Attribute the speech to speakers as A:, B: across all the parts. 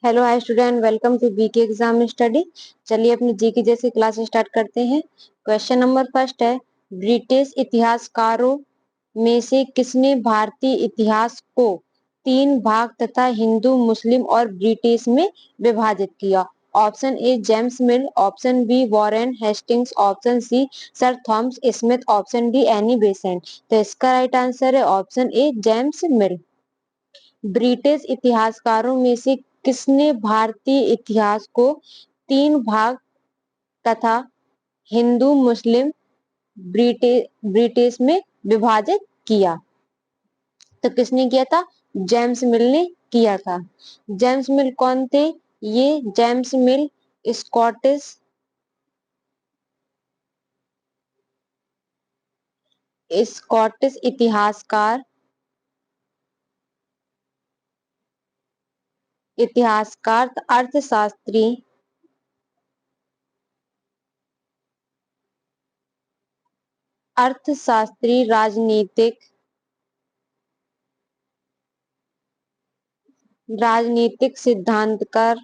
A: Hello hi student, welcome to BK exam study. चलिए अपनी GK जैसी क्लास स्टार्ट करते हैं। क्वेश्चन नंबर फर्स्ट है, ब्रिटिश इतिहासकारों में से किसने भारतीय इतिहास को 3 भाग तथा हिंदू, मुस्लिम और ब्रिटिश में विभाजित किया? Option A James Mill, option B Warren Hastings, option C Sir Thomas Smith, option D Annie Besant. तो इसका राइट आंसर है option A James Mill. British इतिहासकारों में से किसने भारतीय इतिहास को 3 भाग तथा हिंदू, मुस्लिम, ब्रिटिश में विभाजित किया? तो किसने किया था? जेम्स मिल ने किया था। जेम्स मिल कौन थे? ये जेम्स मिल स्कॉटिश इतिहासकार, अर्थशास्त्री, राजनीतिक सिद्धांतकार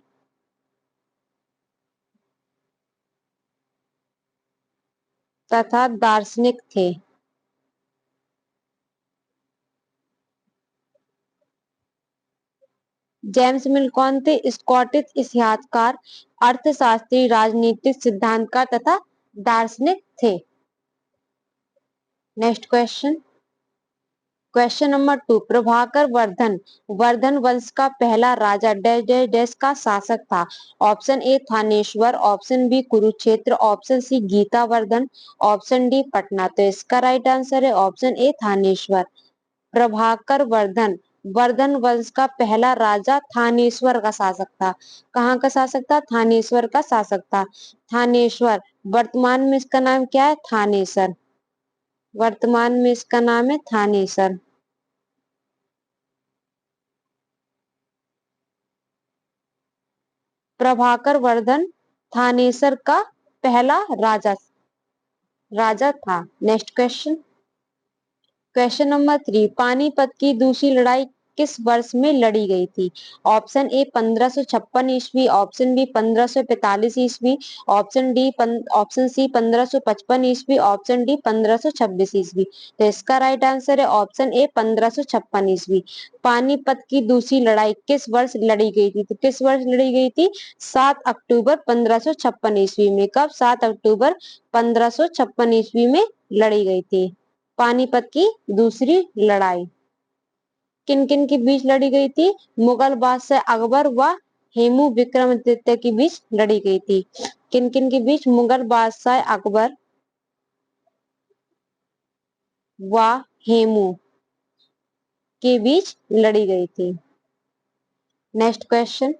A: तथा दार्शनिक थे। जेम्स मिल कौन थे? स्कॉटिश इतिहासकार, अर्थशास्त्री, राजनीतिक सिद्धांतकार तथा दार्शनिक थे। Next question, question number 2, Prabhakar Vardhan Vardhan वंश का पहला राजा डैश डैश डैश का शासक था? Option A Thaneshwar, option B Kurukshetra, option C Gitavardhan, option D Patna. तो इसका राइट आंसर है ऑप्शन ए थानेश्वर। प्रभाकर वर्धन वर्धन वंश का पहला राजा थानेश्वर का शासक था। कहाँ का शासक था? थानेश्वर का शासक था। थानेश्वर, वर्तमान में इसका नाम क्या है? थानेसर। वर्तमान में इसका नाम है थानेसर। प्रभाकर वर्धन थानेसर का पहला राजा था। Next question, question number 3, Panipat की दूसरी लड़ाई किस वर्ष में लड़ी गई थी? ऑप्शन ए 1556 ईस्वी, ऑप्शन बी 1545 ईस्वी, ऑप्शन सी 1555 ईस्वी, ऑप्शन डी 1526 ईस्वी। तो इसका राइट आंसर है ऑप्शन ए 1556 ईस्वी। पानीपत की दूसरी लड़ाई किस वर्ष लड़ी गई थी? तो किस वर्ष लड़ी गई थी? 7 अक्टूबर 1556 ईस्वी में। कब? 7 अक्टूबर 1556 ईस्वी में लड़ी गई थी पानीपत की दूसरी लड़ाई। किन किन के बीच लड़ी गई थी? मुगल बादशाह अकबर व हेमू विक्रमादित्य के बीच लड़ी गई थी। किन किन के बीच? मुगल बादशाह अकबर व हेमू के बीच लड़ी गई थी। Next question,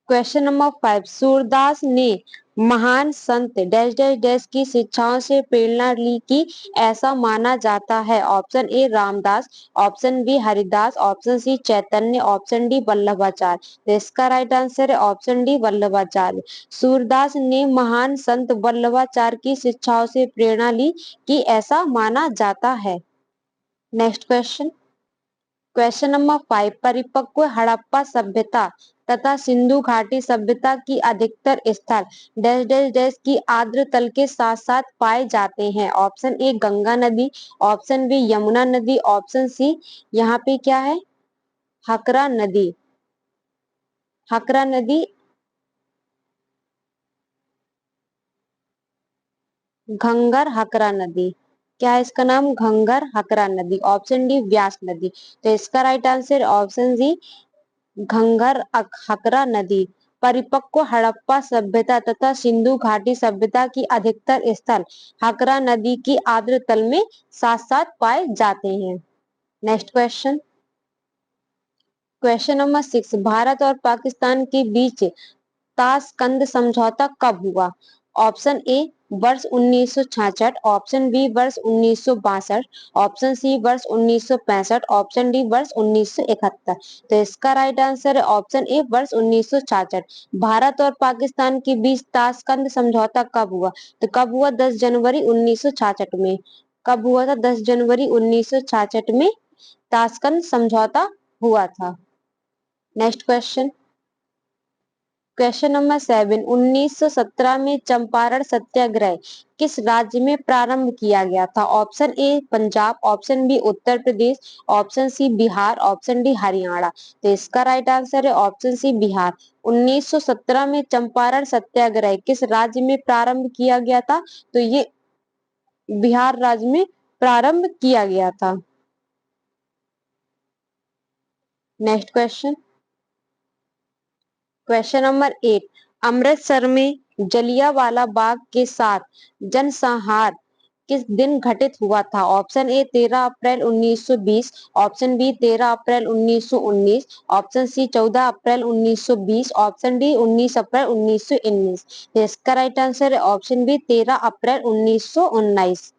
A: question number 5, Surdas ने महान संत डैश डैश डैश की शिक्षाओं से प्रेरणा ली कि ऐसा माना जाता है? Option A Ramdas, option B Haridas, option C Chaitanya, option D Vallabhacharya. तो इसका राइट आंसर है ऑप्शन डी वल्लभाचार्य। सूरदास ने महान संत वल्लभाचार्य की शिक्षाओं से प्रेरणा ली कि ऐसा माना जाता है। नेक्स्ट क्वेश्चन, क्वेश्चन नंबर 5, परिपक्व हड़प्पा सभ्यता तथा सिंधु घाटी सभ्यता की अधिकतर स्थल डैश डैश डैश की आर्द्र तल के साथ साथ पाए जाते हैं? ऑप्शन ए गंगा नदी, ऑप्शन बी यमुना नदी, ऑप्शन सी यहाँ पे क्या है? हकरा नदी। हकरा नदी, घंगर हकरा नदी। क्या है इसका नाम? घंगर हकरा नदी। ऑप्शन डी व्यास नदी। तो इसका राइट आंसर ऑप्शन सी घंगर हकरा नदी। परिपक्व हड़प्पा सभ्यता तथा सिंधु घाटी सभ्यता की अधिकतर स्थल हकरा नदी की आर्द्र तल में साथ साथ पाए जाते हैं। Next question, question number 6, Bharat और पाकिस्तान के बीच ताशकंद समझौता कब हुआ? ऑप्शन ए वर्ष 1966, ऑप्शन बी वर्ष 1962, ऑप्शन सी वर्ष 1965, ऑप्शन डी वर्ष 1971। तो इसका राइट आंसर है ऑप्शन ए वर्ष 1966। भारत और पाकिस्तान के बीच ताशकंद समझौता कब हुआ? तो कब हुआ? 10 जनवरी 1966 में। कब हुआ था? 10 जनवरी 1966 में ताशकंद समझौता हुआ था। नेक्स्ट क्वेश्चन, क्वेश्चन नंबर 7, 1917 में चंपारण सत्याग्रह किस राज्य में प्रारंभ किया गया था? Option A Punjab, option B Uttar Pradesh, option C Bihar, option D Haryana. तो इसका राइट आंसर है ऑप्शन सी बिहार। 1917 में चंपारण सत्याग्रह किस राज्य में प्रारंभ किया गया था? तो ये बिहार राज्य में प्रारंभ किया गया था। Next question, question number 8, Amritsar में जलियांवाला बाग के साथ जनसंहार किस दिन घटित हुआ था? ऑप्शन ए 13 अप्रैल 1920, ऑप्शन बी 13 अप्रैल 1919, ऑप्शन सी 14 अप्रैल 1920, ऑप्शन डी 19 अप्रैल 1919। इसका राइट आंसर है ऑप्शन बी 13 अप्रैल 1919।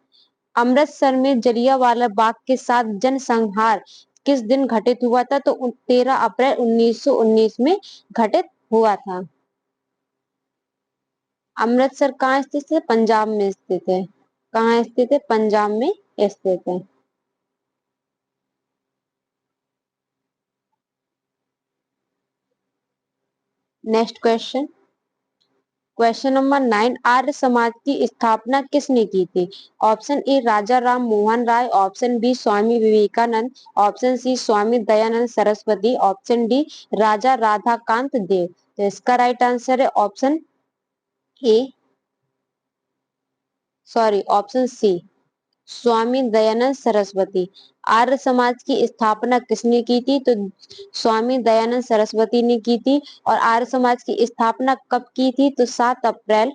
A: अमृतसर में जलियांवाला बाग के साथ जनसंहार किस दिन घटित हुआ था? तो 13 अप्रैल 1919 में घटित हुआ था। अमृतसर कहाँ स्थित है? पंजाब में स्थित है। कहाँ स्थित है? पंजाब में स्थित है। Next question, question number 9, Arya Samaj की स्थापना किसने की थी? Option A Raja Ram Mohan Roy, option B Swami Vivekananda, option C Swami Dayanand Saraswati, option D Raja Radhakant Dev. तो इसका राइट आंसर है option A, sorry option C Swami Dayanand Saraswati. Arya Samaj की स्थापना किसने की थी? तो स्वामी दयानंद सरस्वती ने की थी। और आर्य समाज की स्थापना कब की थी? तो 7 अप्रैल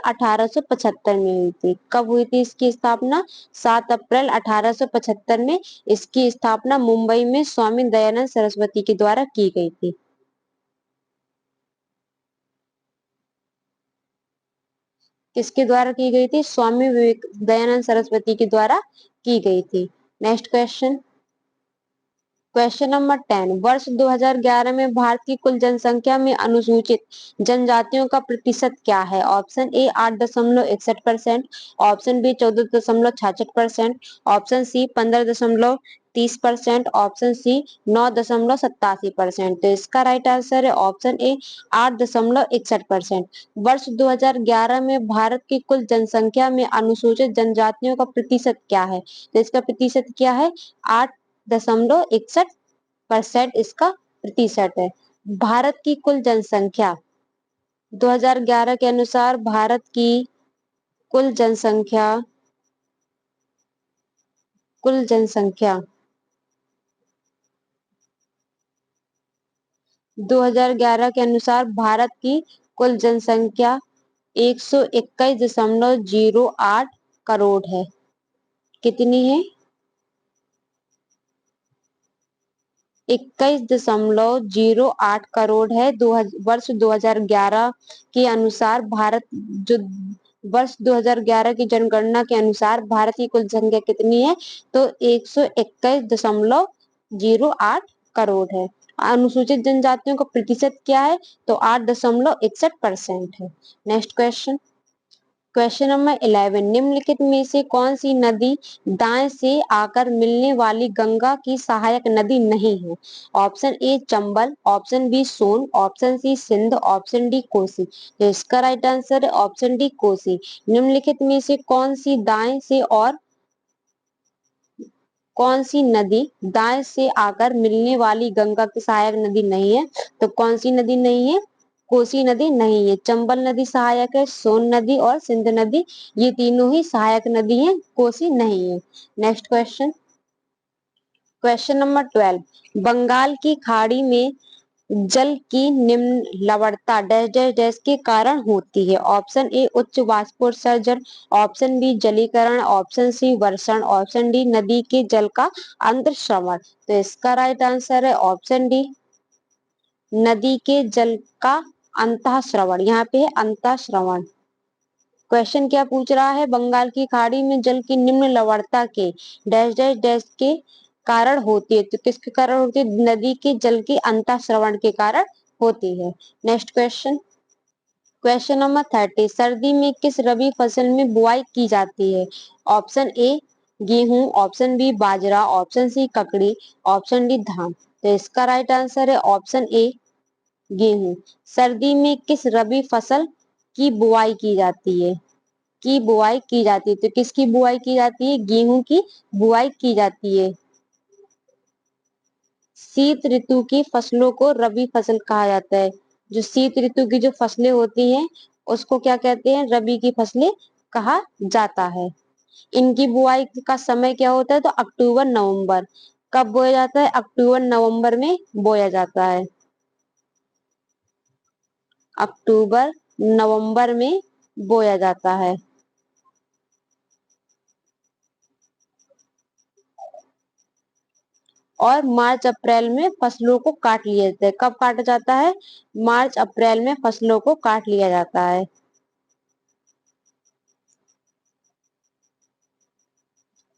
A: 1875 में हुई थी। कब हुई थी इसकी स्थापना? 7 अप्रैल 1875 में इसकी स्थापना मुंबई में स्वामी दयानंद सरस्वती के द्वारा की गई थी। किसके द्वारा की गई थी? स्वामी विवेक दयानंद सरस्वती के द्वारा की गई थी। नेक्स्ट क्वेश्चन, क्वेश्चन नंबर 10, वर्ष 2011 में भारत की कुल जनसंख्या में अनुसूचित जनजातियों का प्रतिशत क्या है? Option A 8.61%, option B 14.66%, option C 15.30%, option C 9.87%। तो इसका राइट आंसर है ऑप्शन ए 8.61%। वर्ष 2011 में भारत की कुल जनसंख्या में अनुसूचित जनजातियों का प्रतिशत क्या है? तो इसका प्रतिशत क्या है? 8.61% इसका प्रतिशत है। भारत की कुल जनसंख्या 2011 के अनुसार भारत की कुल जनसंख्या, कुल जनसंख्या 2011 के अनुसार भारत की कुल जनसंख्या 121.08 करोड़ है। कितनी है? 21.08 करोड़ है। वर्ष 2011 के अनुसार भारत जो वर्ष 2011 की जनगणना के अनुसार भारत की कुल जनसंख्या कितनी है? तो 121.08 करोड़ है। अनुसूचित जनजातियों का प्रतिशत क्या है? तो 8.61% है। नेक्स्ट क्वेश्चन, क्वेश्चन नंबर 11, निम्नलिखित में से कौन सी नदी दाएं से आकर मिलने वाली गंगा की सहायक नदी नहीं है? Option A Chambal, option B Son, option C Sindh, option D Kosi. तो इसका राइट आंसर है ऑप्शन डी कोसी। निम्नलिखित में से कौन सी दाएं से और कौन सी नदी दाएं से आकर मिलने वाली गंगा की सहायक नदी नहीं है? तो कौन सी नदी नहीं है? कोसी नदी नहीं है। चंबल नदी सहायक है, सोन नदी और सिंध नदी ये तीनों ही सहायक नदी हैं, कोसी नहीं है। Next question, question number 12, Bengal की खाड़ी में जल की निम्न लवणता डैश डैश डैश के कारण होती है? ऑप्शन ए उच्च वाष्पोत्सर्जन, ऑप्शन बी जलीकरण, ऑप्शन सी वर्षण, ऑप्शन डी नदी के जल का अंतर्श्रवण। तो इसका राइट आंसर है ऑप्शन डी नदी के जल का अंतःश्रवण। यहाँ पे है अंतःश्रवण। क्वेश्चन क्या पूछ रहा है? बंगाल की खाड़ी में जल की निम्न लवणता के डैश डैश डैश के कारण होती है। तो किसके कारण होती है? नदी के जल के अंतःश्रवण के कारण होती है। नेक्स्ट क्वेश्चन, क्वेश्चन नंबर 30, सर्दी में किस रबी फसल में बुआई की जाती है? ऑप्शन ए गेहूं, ऑप्शन बी बाजरा, ऑप्शन सी ककड़ी, ऑप्शन डी धान। तो इसका राइट आंसर है ऑप्शन ए गेहूं। सर्दी में किस रबी फसल की बुआई की जाती है? की बुआई की जाती है, तो किसकी बुआई की जाती है? गेहूं की बुआई की जाती है। शीत ऋतु की फसलों को रबी फसल कहा जाता है। जो शीत ऋतु की जो फसलें होती हैं उसको क्या कहते हैं? रबी की फसलें कहा जाता है। इनकी बुआई का समय क्या होता है? तो अक्टूबर नवंबर। कब बोया जाता है? अक्टूबर नवंबर में बोया जाता है। अक्टूबर नवंबर में बोया जाता है। और मार्च अप्रैल में फसलों को काट लिया जाता है। कब काटा जाता है? मार्च अप्रैल में फसलों को काट लिया जाता है।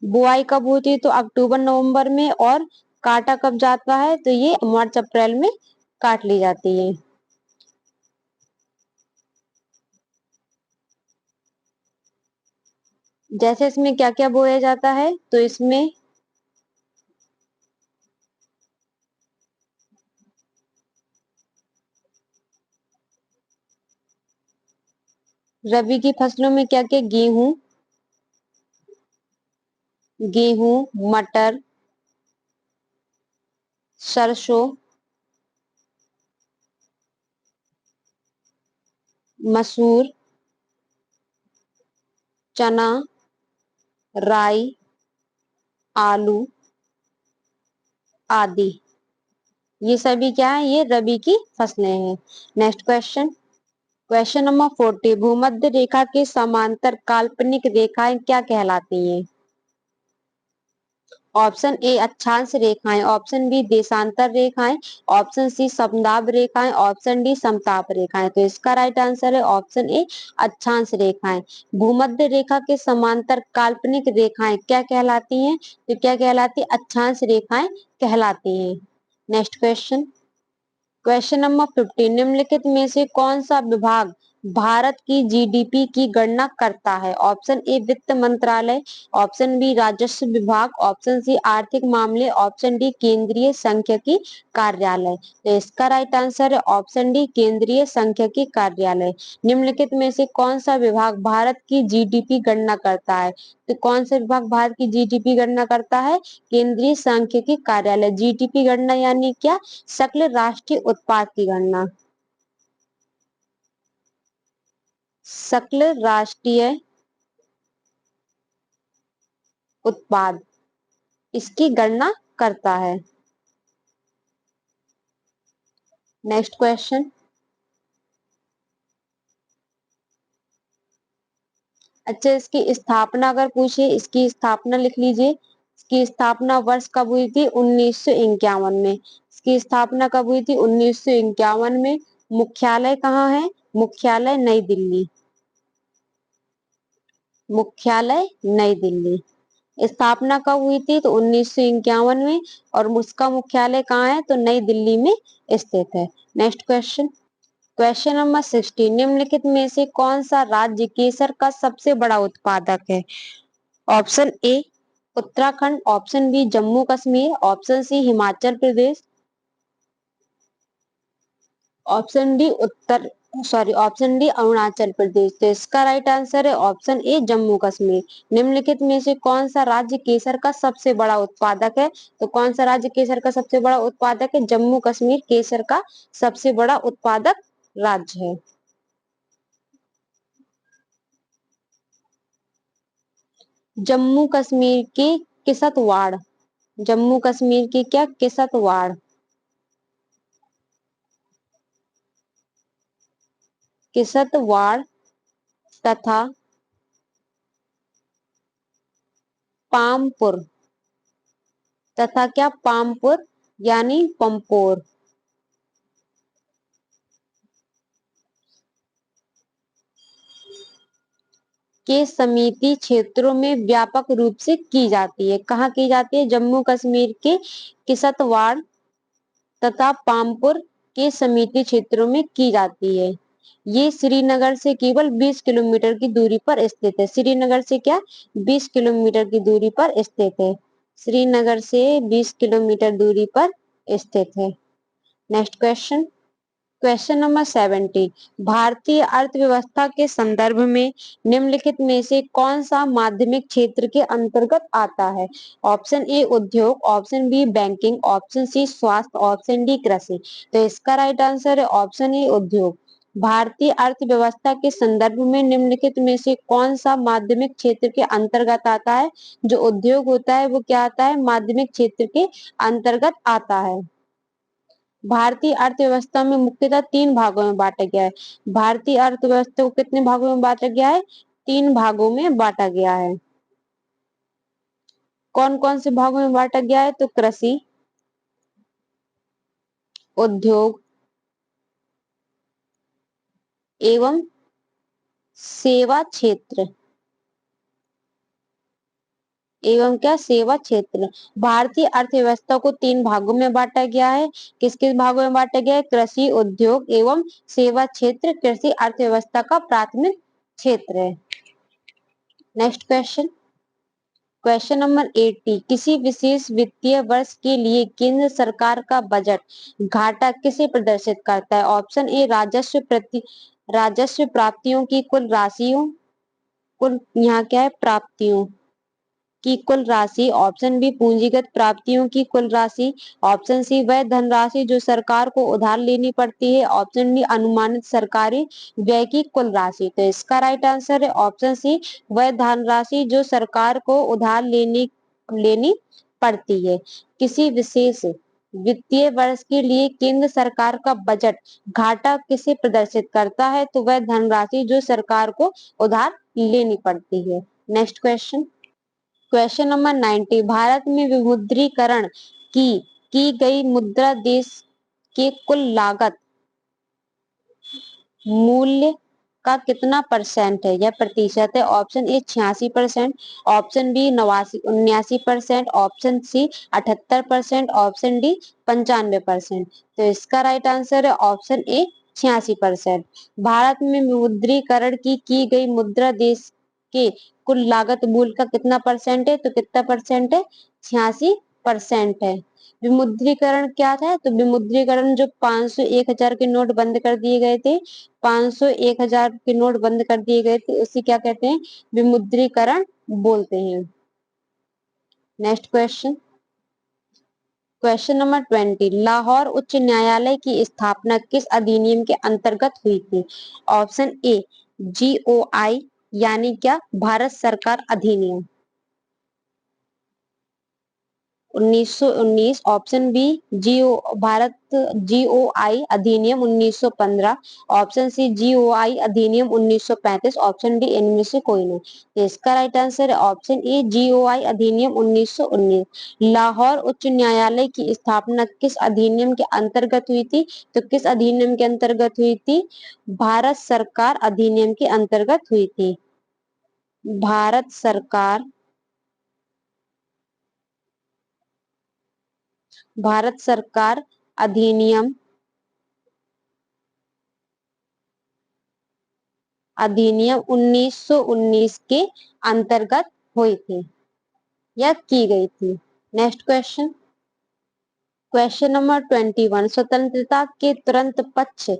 A: बुआई कब होती है? तो अक्टूबर नवंबर में। और काटा कब जाता है? तो ये मार्च अप्रैल में काट ली जाती है। जैसे इसमें क्या क्या बोया जाता है? तो इसमें रबी की फसलों में क्या क्या? गेहूं, गेहूं, मटर, सरसों, मसूर, चना, राई, आलू आदि। ये सभी क्या है? ये रबी की फसलें हैं। Next question. Question number 40। भूमध्य रेखा के समांतर काल्पनिक रेखाएं क्या कहलाती हैं? ऑप्शन ए अक्षांश रेखाएं, ऑप्शन बी देशांतर रेखाएं, ऑप्शन सी समदाब रेखाएं, ऑप्शन डी समताप रेखाएं। तो इसका राइट आंसर है ऑप्शन ए अक्षांश रेखाएं। भूमध्य रेखा के समांतर काल्पनिक रेखाएं क्या कहलाती हैं? तो क्या कहलाती है? अक्षांश रेखाएं कहलाती हैं। Next question. Question number 15। निम्नलिखित में से कौन सा विभाग भारत की जीडीपी की गणना करता है? ऑप्शन ए वित्त मंत्रालय, ऑप्शन बी राजस्व विभाग, ऑप्शन सी आर्थिक मामले, ऑप्शन डी केंद्रीय सांख्यिकी कार्यालय। तो इसका राइट आंसर है ऑप्शन डी केंद्रीय सांख्यिकी कार्यालय। निम्नलिखित में से कौन सा विभाग भारत की जीडीपी गणना करता है? तो कौन सा विभाग भारत की जीडीपी गणना करता है? केंद्रीय सांख्यिकी कार्यालय। जीडीपी गणना यानी क्या? सकल राष्ट्रीय उत्पाद की गणना। सकल राष्ट्रीय उत्पाद, इसकी गणना करता है। Next question. अच्छा, इसकी स्थापना अगर पूछे, इसकी स्थापना लिख लीजिए। इसकी स्थापना वर्ष कब हुई थी? 1951 में। इसकी स्थापना कब हुई थी? 1951 में। मुख्यालय कहाँ है? मुख्यालय नई दिल्ली। मुख्यालय नई दिल्ली। स्थापना कब हुई थी? तो 1951 में। और उसका मुख्यालय कहाँ है? तो नई दिल्ली में स्थित है। Next question. Question number 16। निम्नलिखित में से कौन सा राज्य केसर का सबसे बड़ा उत्पादक है? Option A Uttarakhand, option B Jammu Kashmir, option C Himachal Pradesh, option D Uttar sorry option D Arunachal Pradesh. तो इसका राइट आंसर है ऑप्शन ए जम्मू कश्मीर। निम्नलिखित में से कौन सा राज्य केसर का सबसे बड़ा उत्पादक है? तो कौन सा राज्य केसर का सबसे बड़ा उत्पादक है? जम्मू कश्मीर केसर का सबसे बड़ा उत्पादक राज्य है। जम्मू कश्मीर के किसतवाड़। जम्मू कश्मीर की क्या? किसतवाड़। किसतवाड़ तथा पामपुर तथा क्या? पामपुर यानी पंपोर के समीति क्षेत्रों में व्यापक रूप से की जाती है। कहाँ की जाती है? जम्मू कश्मीर के किसतवाड़ तथा पामपुर के समीति क्षेत्रों में की जाती है। ये श्रीनगर से केवल 20 किलोमीटर की दूरी पर स्थित है। श्रीनगर से क्या 20 किलोमीटर की दूरी पर स्थित है। श्रीनगर से 20 किलोमीटर दूरी पर स्थित है। नेक्स्ट क्वेश्चन, क्वेश्चन नंबर 70, भारतीय अर्थव्यवस्था के संदर्भ में निम्नलिखित में से कौन सा माध्यमिक क्षेत्र के अंतर्गत आता है? ऑप्शन ए उद्योग, option B banking, option C स्वास्थ्य, ऑप्शन डी कृषि। तो इसका राइट आंसर है ऑप्शन ए उद्योग। भारतीय अर्थव्यवस्था के संदर्भ में निम्नलिखित में से कौन सा माध्यमिक क्षेत्र के अंतर्गत आता है? जो उद्योग होता है वो क्या आता है? माध्यमिक क्षेत्र के अंतर्गत आता है। भारतीय अर्थव्यवस्था में मुख्यतः तीन भागों में बांटा गया है। भारतीय अर्थव्यवस्था को कितने भागों में बांटा गया है? तीन भागों में बांटा गया है। कौन कौन से भागों में बांटा गया है? तो कृषि, उद्योग एवं सेवा क्षेत्र, एवं क्या सेवा क्षेत्र। भारतीय अर्थव्यवस्था को तीन भागों में बांटा गया है। किस किस भागों में बांटा गया है? कृषि, उद्योग एवं सेवा क्षेत्र कृषि अर्थव्यवस्था का प्राथमिक क्षेत्र है। नेक्स्ट क्वेश्चन, क्वेश्चन नंबर 80, किसी विशेष वित्तीय वर्ष के लिए केंद्र सरकार का बजट घाटा किसे प्रदर्शित करता है? ऑप्शन ए राजस्व प्राप्तियों की कुल राशियों, कुल यहाँ क्या है प्राप्तियों की कुल राशि, ऑप्शन बी पूंजीगत प्राप्तियों की कुल राशि, ऑप्शन सी वह धनराशि जो सरकार को उधार लेनी पड़ती है, ऑप्शन डी अनुमानित सरकारी व्यय की कुल राशि। तो इसका राइट आंसर है ऑप्शन सी वह धनराशि जो सरकार को उधार लेनी पड़ती है। किसी विशेष वित्तीय वर्ष के लिए केंद्र सरकार का बजट घाटा किसे प्रदर्शित करता है? तो वह धनराशि जो सरकार को उधार लेनी पड़ती है। Next question, question number 90, Bharat में विमुद्रीकरण की गई मुद्रा देश के कुल लागत मूल्य का कितना परसेंट है या प्रतिशत है? Option A 86%, option B 79% option C 78%, option D 95%। तो इसका राइट आंसर है ऑप्शन ए 86%। भारत में विमुद्रीकरण की गई मुद्रा देश के कुल लागत मूल्य का कितना परसेंट है? तो कितना परसेंट है? 86% है। विमुद्रीकरण क्या था? तो विमुद्रीकरण जो 500 1000 के नोट बंद कर दिए गए थे, 500 1000 के नोट बंद कर दिए गए थे, उसे क्या कहते हैं? विमुद्रीकरण बोलते हैं। Next question, question number 20, Lahore उच्च न्यायालय की स्थापना किस अधिनियम के अंतर्गत हुई थी? ऑप्शन ए GOI यानी क्या भारत सरकार अधिनियम 1919, ऑप्शन बी GOI अधिनियम 1915, ऑप्शन सी GOI अधिनियम 1935, ऑप्शन डी इनमें से कोई नहीं। तो इसका राइट आंसर है ऑप्शन ए GOI अधिनियम 1919। लाहौर उच्च न्यायालय की स्थापना किस अधिनियम के अंतर्गत हुई थी? तो किस अधिनियम के अंतर्गत हुई थी? भारत सरकार अधिनियम के अंतर्गत हुई थी। भारत सरकार, भारत सरकार अधिनियम अधिनियम 1919 के अंतर्गत हुई थी या की गई थी। नेक्स्ट क्वेश्चन, क्वेश्चन नंबर 21, स्वतंत्रता के तुरंत पश्च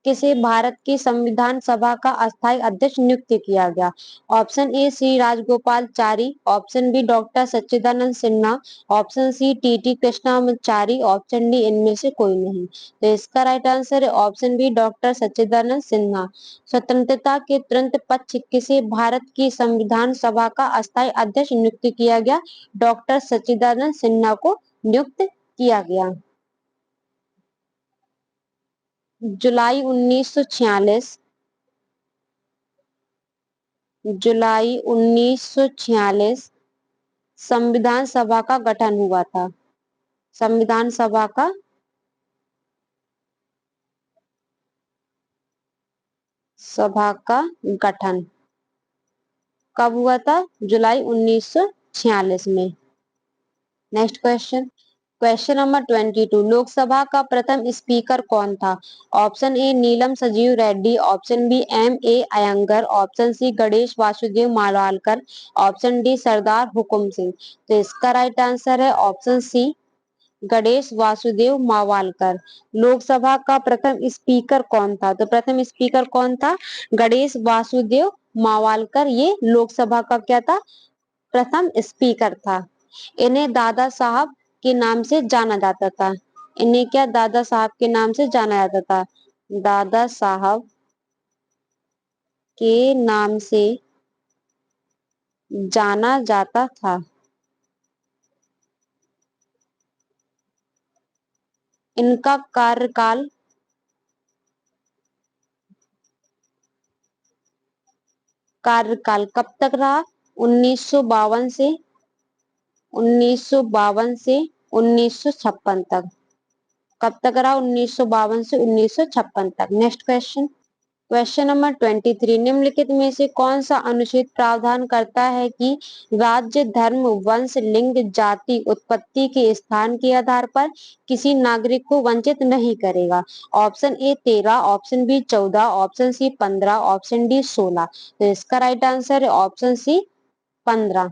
A: किसे भारत की संविधान सभा का अस्थायी अध्यक्ष नियुक्त किया गया? Option A Shri Rajagopalachari, option B doctor Sachchidananda Sinha, option C TT Krishnachari, option D इनमें से कोई नहीं। तो इसका राइट आंसर है option B doctor Sachchidananda Sinha. स्वतंत्रता के तुरंत पश्च किसे भारत की संविधान सभा का अस्थायी अध्यक्ष नियुक्त किया गया? डॉक्टर सच्चिदानंद सिन्हा को नियुक्त किया गया। जुलाई 1946, जुलाई 1946 संविधान सभा का गठन हुआ था। संविधान सभा का गठन कब हुआ था? जुलाई 1946 में। Next question, question number 22, Lok Sabha का प्रथम स्पीकर कौन था? Option A Neelam Sanjiva Reddy, option B M A Ayyangar, option C Ganesh Vasudev Mavalankar, option D Sardar Hukam Singh. तो इसका राइट आंसर है ऑप्शन सी गणेश वासुदेव मावलकर। लोकसभा का प्रथम स्पीकर कौन था? तो प्रथम स्पीकर कौन था? गणेश वासुदेव मावलकर, ये लोकसभा का क्या था? प्रथम स्पीकर था। इन्हें दादा साहब के नाम से जाना जाता था। इन्हें क्या दादा साहब के नाम से जाना जाता था? दादा साहब के नाम से जाना जाता था। इनका कार्यकाल कब तक रहा? 1952 से 1956 तक। कब तक रहा? 1952 से 1956 तक। Next question. क्वेश्चन नंबर 23, निम्नलिखित में से कौन सा अनुच्छेद प्रावधान करता है कि राज्य, धर्म, वंश, लिंग, जाति, उत्पत्ति के स्थान के आधार पर किसी नागरिक को वंचित नहीं करेगा? Option A 13, option B 14, option C 15, option D 16। तो इसका राइट आंसर है ऑप्शन सी 15।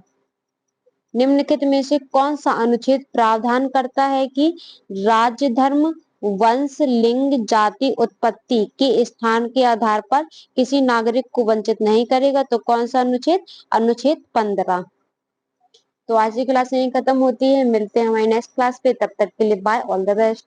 A: निम्नलिखित में से कौन सा अनुच्छेद प्रावधान करता है कि राज्य, धर्म, वंश, लिंग, जाति, उत्पत्ति के स्थान के आधार पर किसी नागरिक को वंचित नहीं करेगा? तो कौन सा अनुच्छेद? अनुच्छेद 15। तो आज की क्लास यही खत्म होती है। मिलते हैं हमारी नेक्स्ट क्लास पे। तब तक के लिए बाय, ऑल द बेस्ट।